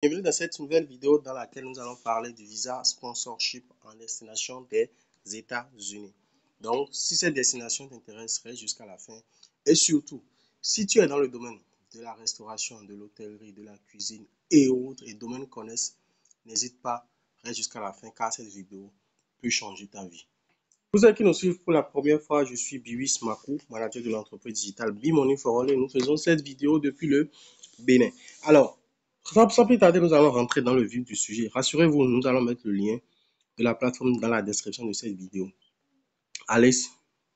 Bienvenue dans cette nouvelle vidéo dans laquelle nous allons parler du visa sponsorship en destination des États-Unis. Donc, si cette destination t'intéresse, reste jusqu'à la fin. Et surtout, si tu es dans le domaine de la restauration, de l'hôtellerie, de la cuisine et autres, et domaines connaissent, n'hésite pas, reste jusqu'à la fin car cette vidéo peut changer ta vie. Pour ceux qui nous suivent pour la première fois, je suis Biwis Makou, manager de l'entreprise digitale Bmoney for All et nous faisons cette vidéo depuis le Bénin. Alors, sans plus tarder, nous allons rentrer dans le vif du sujet. Rassurez-vous, nous allons mettre le lien de la plateforme dans la description de cette vidéo. Allez,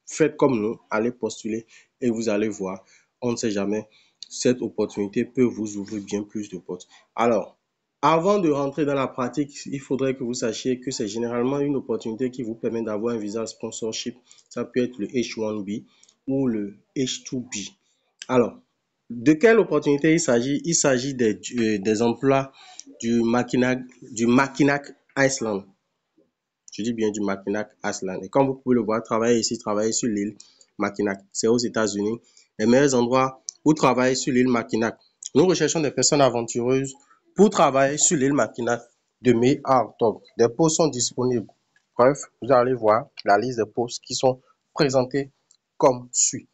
faites comme nous, allez postuler et vous allez voir, on ne sait jamais, cette opportunité peut vous ouvrir bien plus de portes. Alors, avant de rentrer dans la pratique, il faudrait que vous sachiez que c'est généralement une opportunité qui vous permet d'avoir un visa sponsorship. Ça peut être le H1B ou le H2B. Alors, de quelle opportunité il s'agit? Il s'agit des emplois du Mackinac Island. Je dis bien du Mackinac Island. Et comme vous pouvez le voir, travailler ici, travailler sur l'île Mackinac, c'est aux États-Unis. Les meilleurs endroits pour travailler sur l'île Mackinac. Nous recherchons des personnes aventureuses pour travailler sur l'île Mackinac de mai à octobre. Des postes sont disponibles. Bref, vous allez voir la liste des postes qui sont présentés comme suit.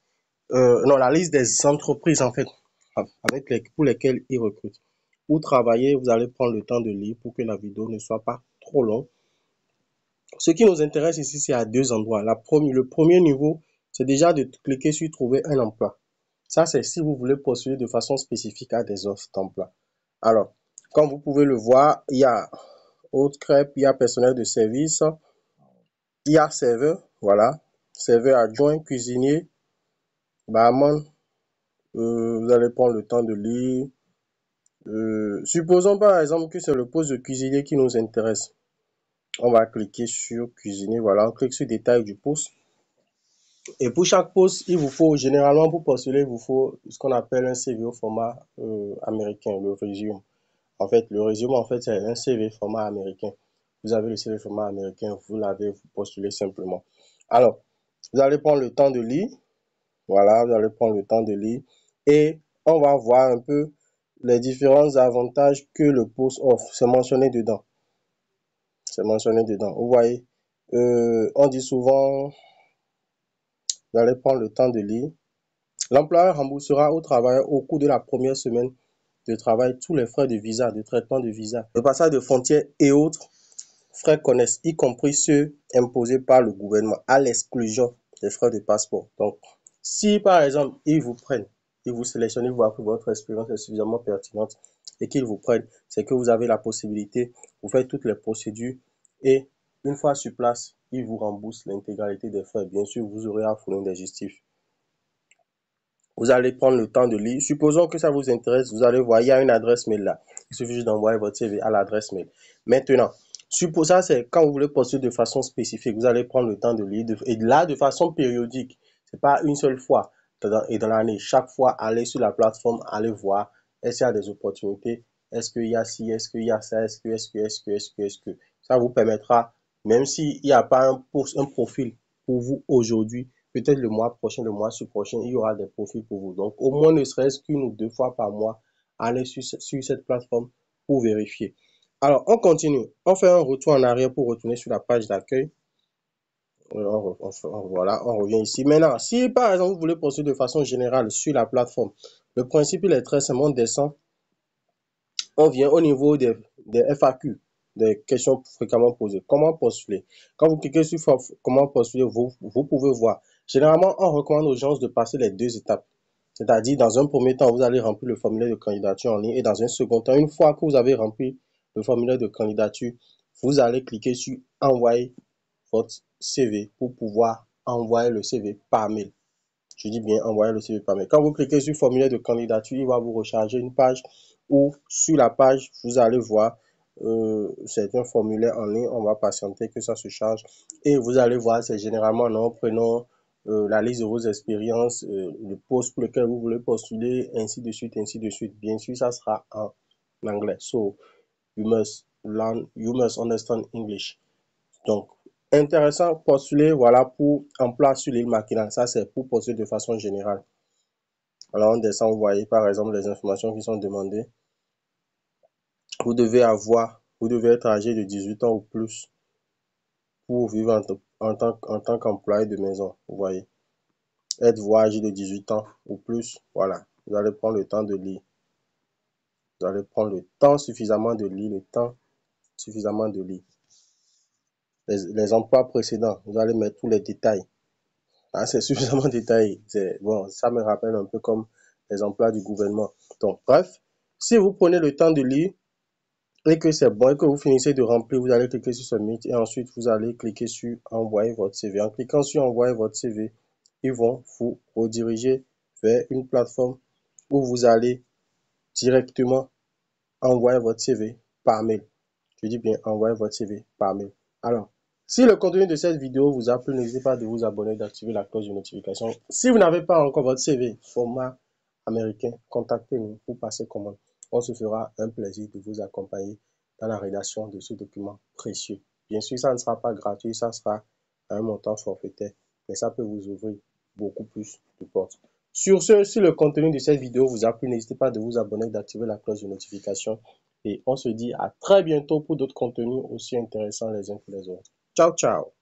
Non, la liste des entreprises en fait, pour lesquelles ils recrutent. Pour travailler, vous allez prendre le temps de lire pour que la vidéo ne soit pas trop longue. Ce qui nous intéresse ici, c'est à deux endroits. Le premier niveau, c'est déjà de cliquer sur trouver un emploi. Ça, c'est si vous voulez postuler de façon spécifique à des offres d'emploi. Alors, comme vous pouvez le voir, il y a haute crêpe, il y a personnel de service, il y a serveur, voilà, serveur adjoint, cuisinier, barman. Vous allez prendre le temps de lire. Supposons par exemple que c'est le poste de cuisinier qui nous intéresse. On va cliquer sur cuisinier, voilà, on clique sur détail du poste. Et pour chaque poste, il vous faut, généralement pour postuler, il vous faut ce qu'on appelle un CV au format américain, le résumé. En fait, le résumé, en fait, c'est un CV format américain. Vous avez le CV format américain, vous l'avez, vous postulez simplement. Alors, vous allez prendre le temps de lire. Voilà, vous allez prendre le temps de lire. Et on va voir un peu les différents avantages que le poste offre. C'est mentionné dedans. C'est mentionné dedans. Vous voyez, on dit souvent, vous allez prendre le temps de lire. L'employeur remboursera au travailleur au cours de la première semaine de travail tous les frais de visa, de traitement de visa, de passage de frontières et autres frais connaissent, y compris ceux imposés par le gouvernement, à l'exclusion des frais de passeport. Donc, si par exemple, ils vous prennent, ils vous sélectionnent, ils voient que votre expérience est suffisamment pertinente et qu'ils vous prennent, c'est que vous avez la possibilité, vous faites toutes les procédures et une fois sur place, ils vous remboursent l'intégralité des frais. Bien sûr, vous aurez à fournir des justifs. Vous allez prendre le temps de lire. Supposons que ça vous intéresse, vous allez voir, il y a une adresse mail là. Il suffit juste d'envoyer votre CV à l'adresse mail. Maintenant, ça c'est quand vous voulez postuler de façon spécifique, vous allez prendre le temps de lire. Et là, de façon périodique, c'est pas une seule fois et dans l'année. Chaque fois, allez sur la plateforme, allez voir, est-ce qu'il y a des opportunités, est-ce qu'il y a ci, est-ce qu'il y a ça, est-ce que. Ça vous permettra, même s'il n'y a pas un profil pour vous aujourd'hui, peut-être le mois prochain, le mois prochain, il y aura des profils pour vous. Donc, au moins, ne serait-ce qu'une ou deux fois par mois, allez sur cette plateforme pour vérifier. Alors, on continue. On fait un retour en arrière pour retourner sur la page d'accueil. Voilà, on revient ici. Maintenant, si par exemple, vous voulez poursuivre de façon générale sur la plateforme, le principe, il est très simple. On descend, on vient au niveau des FAQ, des questions fréquemment posées. Comment postuler? Quand vous cliquez sur comment postuler, vous pouvez voir. Généralement, on recommande aux gens de passer les deux étapes. C'est-à-dire, dans un premier temps, vous allez remplir le formulaire de candidature en ligne et dans un second temps, une fois que vous avez rempli le formulaire de candidature, vous allez cliquer sur envoyer votre CV pour pouvoir envoyer le CV par mail. Je dis bien envoyer le CV par mail. Quand vous cliquez sur formulaire de candidature, il va vous recharger une page où sur la page, vous allez voir c'est un formulaire en ligne. On va patienter que ça se charge et vous allez voir, c'est généralement nom, prénom, la liste de vos expériences, le poste pour lequel vous voulez postuler, ainsi de suite, ainsi de suite. Bien sûr, ça sera en anglais. So, you must understand English. Donc, intéressant, postuler, voilà, pour emploi sur l'île Mackinac. Ça, c'est pour postuler de façon générale. Alors, on descend, vous voyez, par exemple, les informations qui sont demandées. vous devez être âgé de 18 ans ou plus pour vivre en tant qu'employé de maison. Vous voyez, êtes-vous âgé de 18 ans ou plus? Voilà, vous allez prendre le temps de lire. Vous allez prendre le temps suffisamment de lire, Les emplois précédents, vous allez mettre tous les détails. Ah, c'est suffisamment détaillé. Bon, ça me rappelle un peu comme les emplois du gouvernement. Donc, bref, si vous prenez le temps de lire et que c'est bon et que vous finissez de remplir, vous allez cliquer sur Submit et ensuite vous allez cliquer sur Envoyer votre CV. En cliquant sur Envoyer votre CV, ils vont vous rediriger vers une plateforme où vous allez directement envoyer votre CV par mail. Je dis bien envoyer votre CV par mail. Alors, si le contenu de cette vidéo vous a plu, n'hésitez pas de vous abonner, d'activer la cloche de notification. Si vous n'avez pas encore votre CV format américain, contactez-nous pour passer commande. On se fera un plaisir de vous accompagner dans la rédaction de ce document précieux. Bien sûr, ça ne sera pas gratuit, ça sera un montant forfaitaire, mais ça peut vous ouvrir beaucoup plus de portes. Sur ce, si le contenu de cette vidéo vous a plu, n'hésitez pas de vous abonner, d'activer la cloche de notification. Et on se dit à très bientôt pour d'autres contenus aussi intéressants les uns que les autres. Ciao, ciao!